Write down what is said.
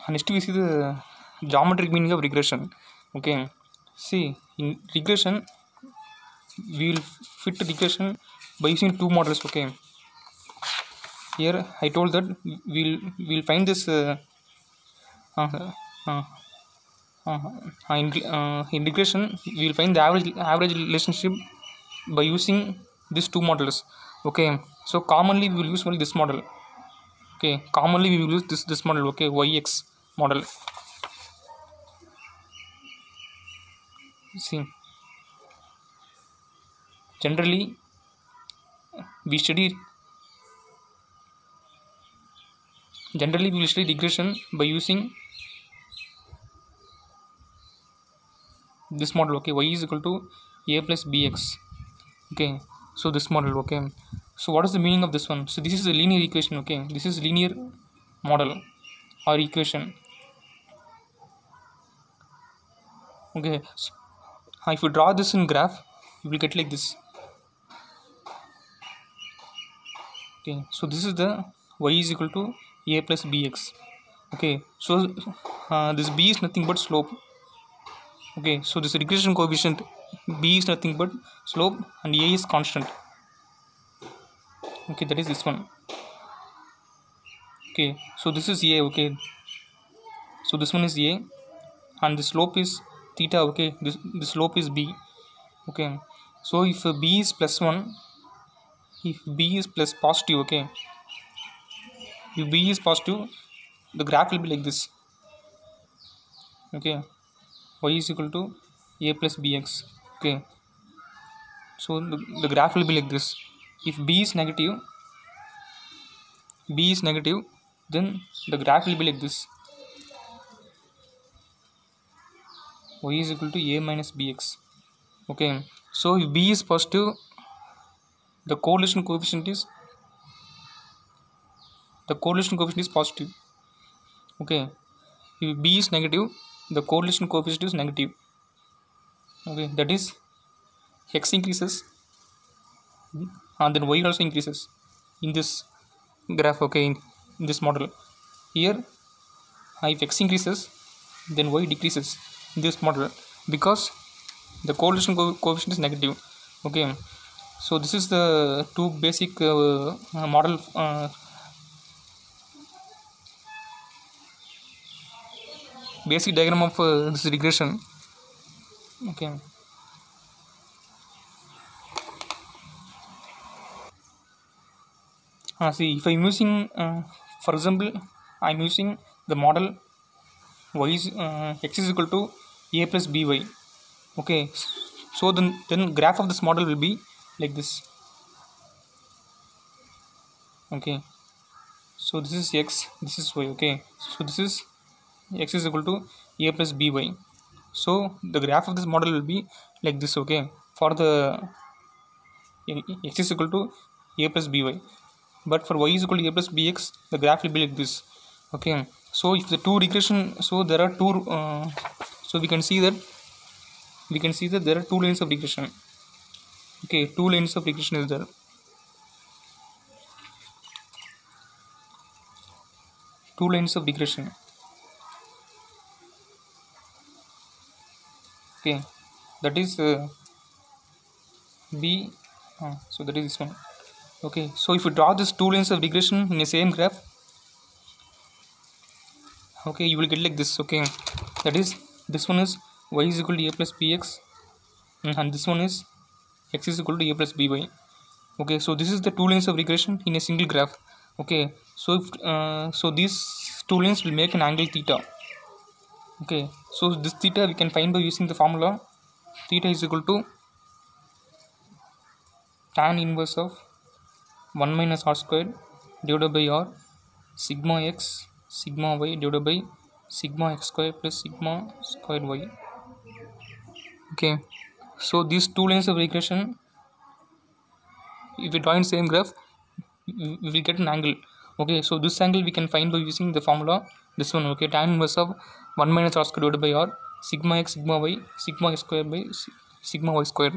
Next we see the geometric meaning of regression. Okay, see, in regression we will fit regression by using two models. Okay, here I told that we'll find this uh, uh, in regression we will find the average relationship by using these two models. Okay, so commonly we will use only this model. Okay, commonly we will use this model. Okay, yx model. See, generally we study generally we will study regression by using this model. Okay, y is equal to a plus bx. Okay, so this model. Okay, so what is the meaning of this one? So this is a linear equation. Okay, this is linear model or equation. Okay, so if you draw this in graph you will get like this. Okay, so this is the y is equal to a plus bx. Okay, so this b is nothing but slope. Okay, so this regression coefficient b is nothing but slope and a is constant. Okay, that is this one. Okay, so this is a. Okay, so this one is a and the slope is theta. Okay, this slope is b. Okay, so if b is plus 1, if b is plus positive, okay, if b is positive the graph will be like this. Okay, y is equal to a plus bx. Okay, so the graph will be like this. If b is negative then the graph will be like this. Y is equal to a minus bx. Okay, so if b is positive the correlation coefficient is positive. Okay, if b is negative the correlation coefficient is negative. Okay, that is x increases and then y also increases in this graph. Okay, in this model here if x increases then y decreases in this model because the correlation coefficient is negative. Okay, so this is the two basic model basic diagram of this regression. Okay, see, if I'm using for example I'm using the model y is x is equal to a plus by. Okay, so then graph of this model will be like this. Okay, so this is x, this is y. Okay, so this is x is equal to a plus by. So the graph of this model will be like this. Okay, for the x is equal to a plus by, but for y is equal to a plus bx the graph will be like this. Okay, so if the two regression, so there are two so we can see that there are two lines of regression. Okay, two lines of regression is there. Two lines of regression. Okay, that is b so that is this one. Okay, so if you draw this two lines of regression in the same graph, okay, you will get like this. Okay, that is this one is y is equal to a plus bx and this one is x is equal to a plus by. Okay, so this is the two lines of regression in a single graph. Okay, so if, so these two lines will make an angle theta. Okay, so this theta we can find by using the formula theta is equal to tan inverse of 1 minus r squared divided by r sigma x sigma y divided by sigma x square plus sigma squared y. Okay, so these two lines of regression if we draw in same graph we will get an angle. Okay, so this angle we can find by using the formula this one. Okay, tan inverse of 1 minus r squared divided by r sigma x sigma y sigma x square by sigma y square.